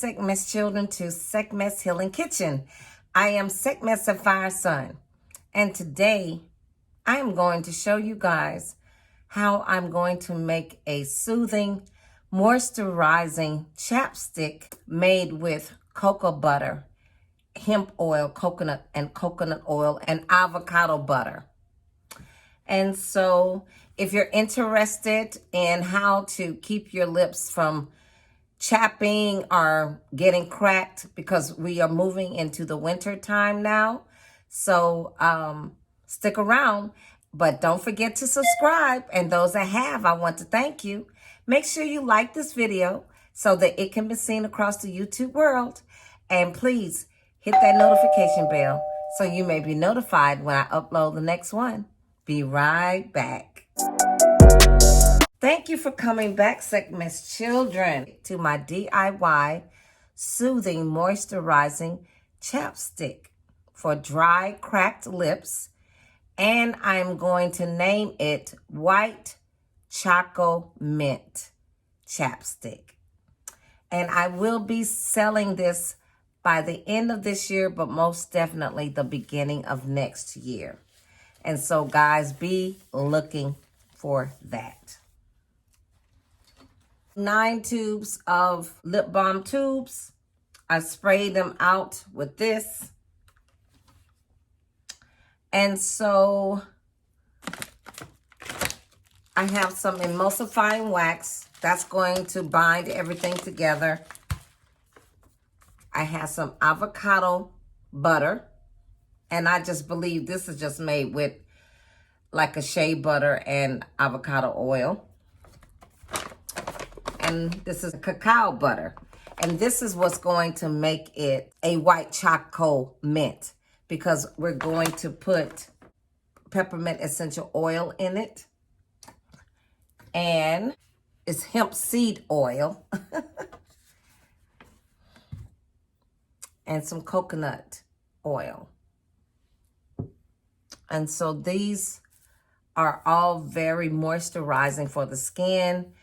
Sekhmet's children to Sekhmet's Healing Kitchen. I am Sekhmet SapphyreSun, and today I am going to show you guys how I'm going to make a soothing, moisturizing chapstick made with cocoa butter, hemp oil, coconut oil, and avocado butter. And so if you're interested in how to keep your lips from chapping or getting cracked, because we are moving into the winter time now, so stick around, but don't forget to subscribe. And those that have, I want to thank you. Make sure you like this video so that it can be seen across the YouTube world, and please hit that notification bell so you may be notified when I upload the next one. Be right back. Thank you for coming back, Sekhmet's children, to my DIY Soothing Moisturizing Chapstick for dry, cracked lips. And I'm going to name it White ChocoMint Chapstick. And I will be selling this by the end of this year, but most definitely the beginning of next year. And so, guys, be looking for that. 9 tubes of lip balm tubes. I sprayed them out with this. And so I have some emulsifying wax that's going to bind everything together. I have some avocado butter. And I just believe this is just made with like a shea butter and avocado oil. And this is cacao butter. And this is what's going to make it a white choco mint, because we're going to put peppermint essential oil in it. And it's hemp seed oil. And some coconut oil. And so these are all very moisturizing for the skin.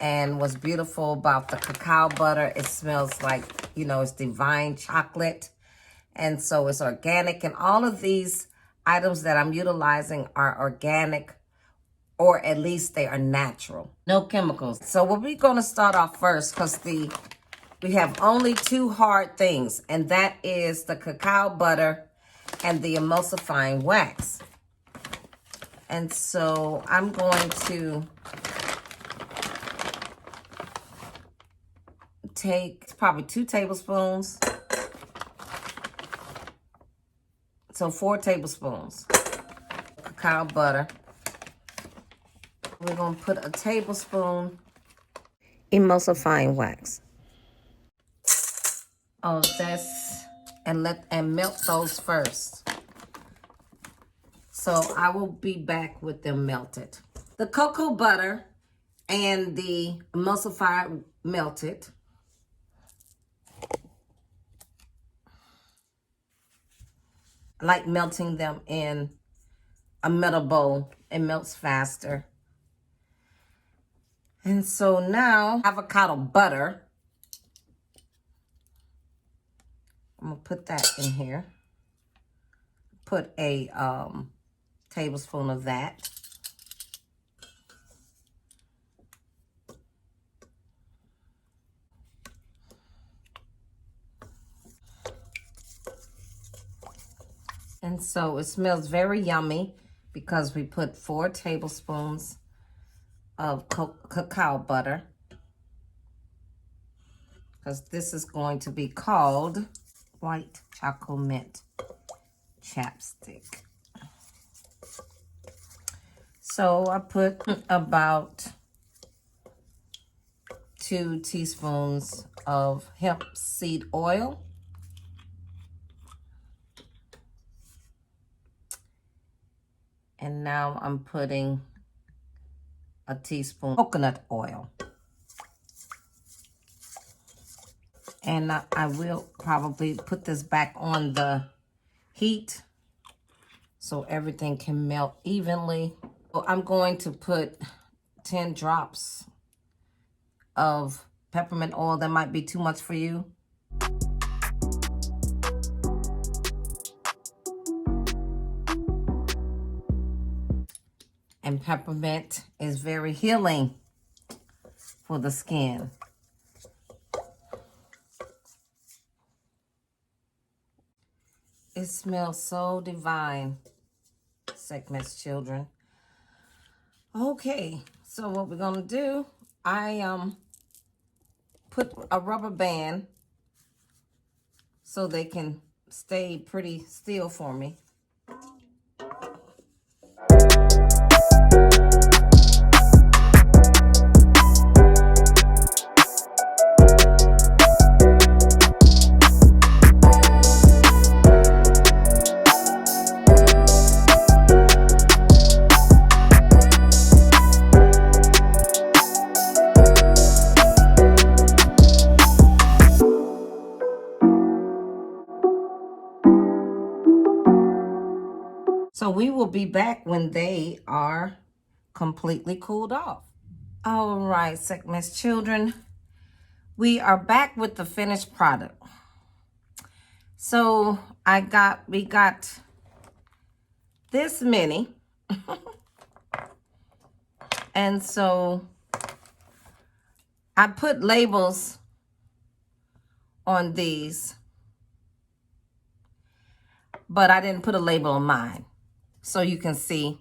And what's beautiful about the cacao butter, it smells like, you know, it's divine chocolate. And so it's organic. And all of these items that I'm utilizing are organic, or at least they are natural. No chemicals. So we're going to start off first, because we have only 2 hard things. And that is the cacao butter and the emulsifying wax. And so I'm going to take probably 2 tablespoons. So 4 tablespoons cacao butter. We're going to put a tablespoon emulsifying wax of this, and melt those first. So I will be back with them melted. The cocoa butter and the emulsifier melted. I like melting them in a metal bowl. It melts faster. And so now, avocado butter. I'm going to put that in here. Put a tablespoon of that. And so it smells very yummy because we put 4 tablespoons of cacao butter. Because this is going to be called White ChocoMint Chapstick. So I put about 2 teaspoons of hemp seed oil. And now I'm putting a teaspoon coconut oil. And I will probably put this back on the heat so everything can melt evenly. So I'm going to put 10 drops of peppermint oil. That might be too much for you. And peppermint is very healing for the skin. It smells so divine, Sekhmet's children. Okay, so what we're gonna do, I put a rubber band so they can stay pretty still for me. So we will be back when they are completely cooled off. All right, Sekhmet's children, we are back with the finished product. So we got this many. And so I put labels on these, but I didn't put a label on mine, so you can see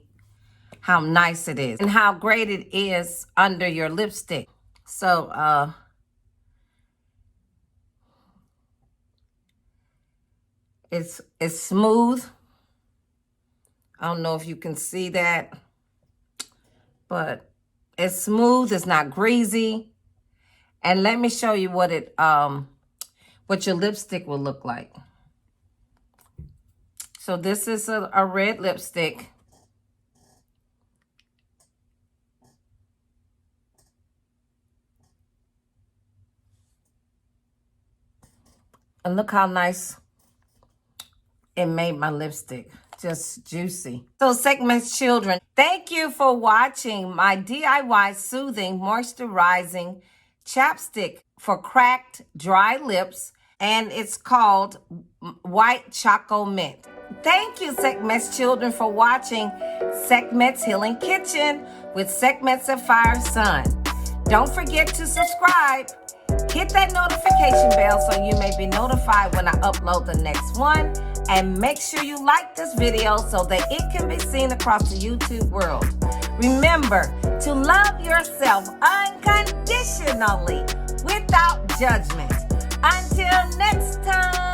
how nice it is and how great it is under your lipstick. So it's smooth. I don't know if you can see that, but it's smooth. It's not greasy. And let me show you what your lipstick will look like. So this is a red lipstick. And look how nice it made my lipstick. Just juicy. So Sekhmet's children, thank you for watching my DIY Soothing Moisturizing Chapstick for cracked, dry lips. And it's called White ChocoMint. Thank you, Sekhmet's children, for watching Sekhmet's Healing Kitchen with Sekhmet SapphyreSun. Don't forget to subscribe. Hit that notification bell so you may be notified when I upload the next one. And make sure you like this video so that it can be seen across the YouTube world. Remember to love yourself unconditionally without judgment. Until next time.